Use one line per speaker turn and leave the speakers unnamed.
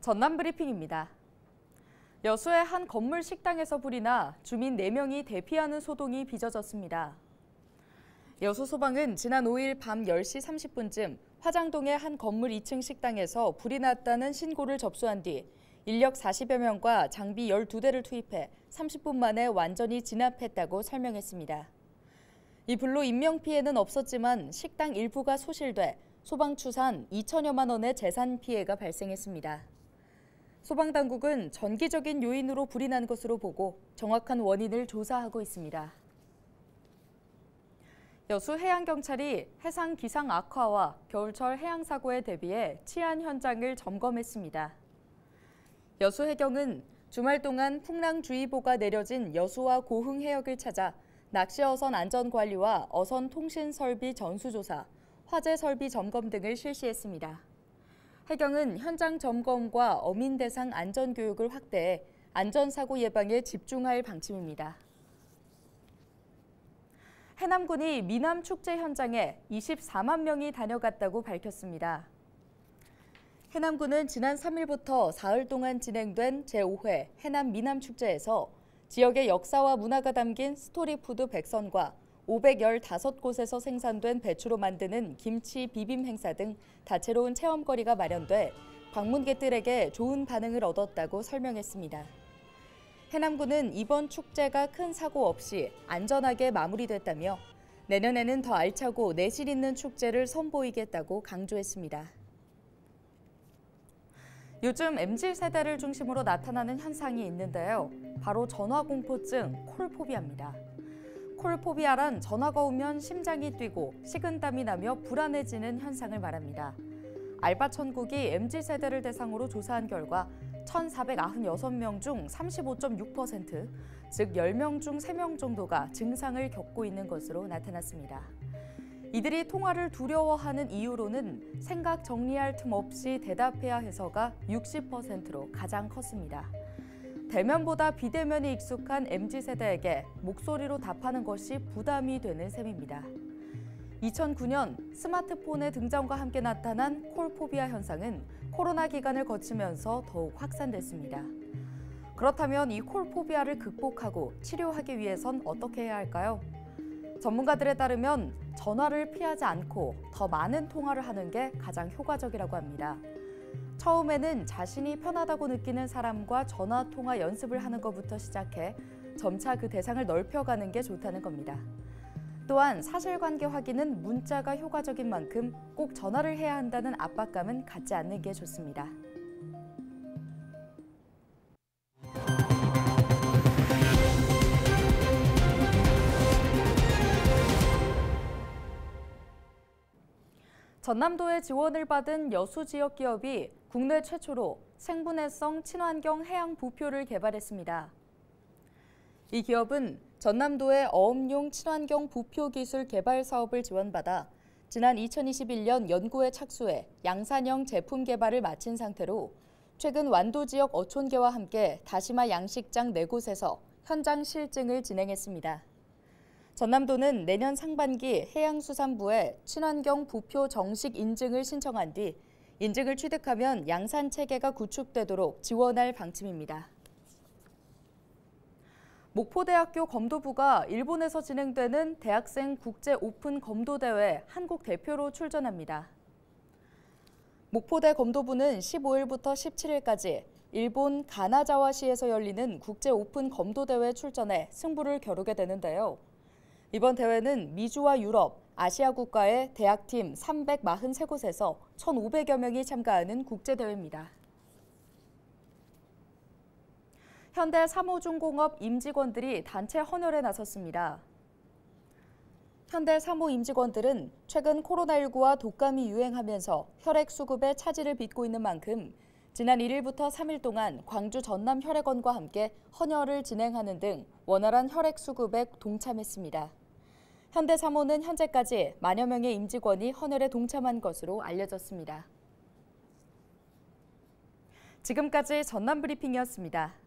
전남 브리핑입니다. 여수의 한 건물 식당에서 불이 나 주민 4명이 대피하는 소동이 빚어졌습니다. 여수 소방은 지난 5일 밤 10시 30분쯤 화장동의 한 건물 2층 식당에서 불이 났다는 신고를 접수한 뒤 인력 40여 명과 장비 12대를 투입해 30분 만에 완전히 진압했다고 설명했습니다. 이 불로 인명피해는 없었지만 식당 일부가 소실돼 소방 추산 2천여만 원의 재산 피해가 발생했습니다. 소방당국은 전기적인 요인으로 불이 난 것으로 보고 정확한 원인을 조사하고 있습니다. 여수 해양경찰이 해상 기상 악화와 겨울철 해양사고에 대비해 치안 현장을 점검했습니다. 여수 해경은 주말 동안 풍랑주의보가 내려진 여수와 고흥 해역을 찾아 낚시어선 안전관리와 어선 통신 설비 전수조사, 화재 설비 점검 등을 실시했습니다. 해경은 현장 점검과 어민 대상 안전교육을 확대해 안전사고 예방에 집중할 방침입니다. 해남군이 미남축제 현장에 24만 명이 다녀갔다고 밝혔습니다. 해남군은 지난 3일부터 사흘 동안 진행된 제5회 해남 미남축제에서 지역의 역사와 문화가 담긴 스토리푸드 100선과 515곳에서 생산된 배추로 만드는 김치 비빔 행사 등 다채로운 체험거리가 마련돼 방문객들에게 좋은 반응을 얻었다고 설명했습니다. 해남군은 이번 축제가 큰 사고 없이 안전하게 마무리됐다며 내년에는 더 알차고 내실 있는 축제를 선보이겠다고 강조했습니다. 요즘 MZ세대를 중심으로 나타나는 현상이 있는데요. 바로 전화공포증, 콜포비아입니다. 콜포비아란 전화가 오면 심장이 뛰고 식은땀이 나며 불안해지는 현상을 말합니다. 알바천국이 MZ세대를 대상으로 조사한 결과 1,496명 중 35.6%, 즉 10명 중 3명 정도가 증상을 겪고 있는 것으로 나타났습니다. 이들이 통화를 두려워하는 이유로는 생각 정리할 틈 없이 대답해야 해서가 60%로 가장 컸습니다. 대면보다 비대면이 익숙한 MZ세대에게 목소리로 답하는 것이 부담이 되는 셈입니다. 2009년 스마트폰의 등장과 함께 나타난 콜포비아 현상은 코로나 기간을 거치면서 더욱 확산됐습니다. 그렇다면 이 콜포비아를 극복하고 치료하기 위해선 어떻게 해야 할까요? 전문가들에 따르면 전화를 피하지 않고 더 많은 통화를 하는 게 가장 효과적이라고 합니다. 처음에는 자신이 편하다고 느끼는 사람과 전화 통화 연습을 하는 것부터 시작해 점차 그 대상을 넓혀가는 게 좋다는 겁니다. 또한 사실관계 확인은 문자가 효과적인 만큼 꼭 전화를 해야 한다는 압박감은 갖지 않는 게 좋습니다. 전남도의 지원을 받은 여수 지역 기업이 국내 최초로 생분해성 친환경 해양 부표를 개발했습니다. 이 기업은 전남도의 어업용 친환경 부표 기술 개발 사업을 지원받아 지난 2021년 연구에 착수해 양산형 제품 개발을 마친 상태로 최근 완도 지역 어촌계와 함께 다시마 양식장 4곳에서 현장 실증을 진행했습니다. 전남도는 내년 상반기 해양수산부에 친환경 부표 정식 인증을 신청한 뒤 인증을 취득하면 양산 체계가 구축되도록 지원할 방침입니다. 목포대학교 검도부가 일본에서 진행되는 대학생 국제 오픈 검도대회 한국 대표로 출전합니다. 목포대 검도부는 15일부터 17일까지 일본 가나자와시에서 열리는 국제 오픈 검도대회에 출전해 승부를 겨루게 되는데요. 이번 대회는 미주와 유럽, 아시아 국가의 대학팀 343곳에서 1,500여 명이 참가하는 국제대회입니다. 현대 사모중공업 임직원들이 단체 헌혈에 나섰습니다. 현대 사모 임직원들은 최근 코로나19와 독감이 유행하면서 혈액 수급에 차질을 빚고 있는 만큼 지난 1일부터 3일 동안 광주 전남혈액원과 함께 헌혈을 진행하는 등 원활한 혈액 수급에 동참했습니다. 현대사모는 현재까지 만여 명의 임직원이 헌혈에 동참한 것으로 알려졌습니다. 지금까지 전남브리핑이었습니다.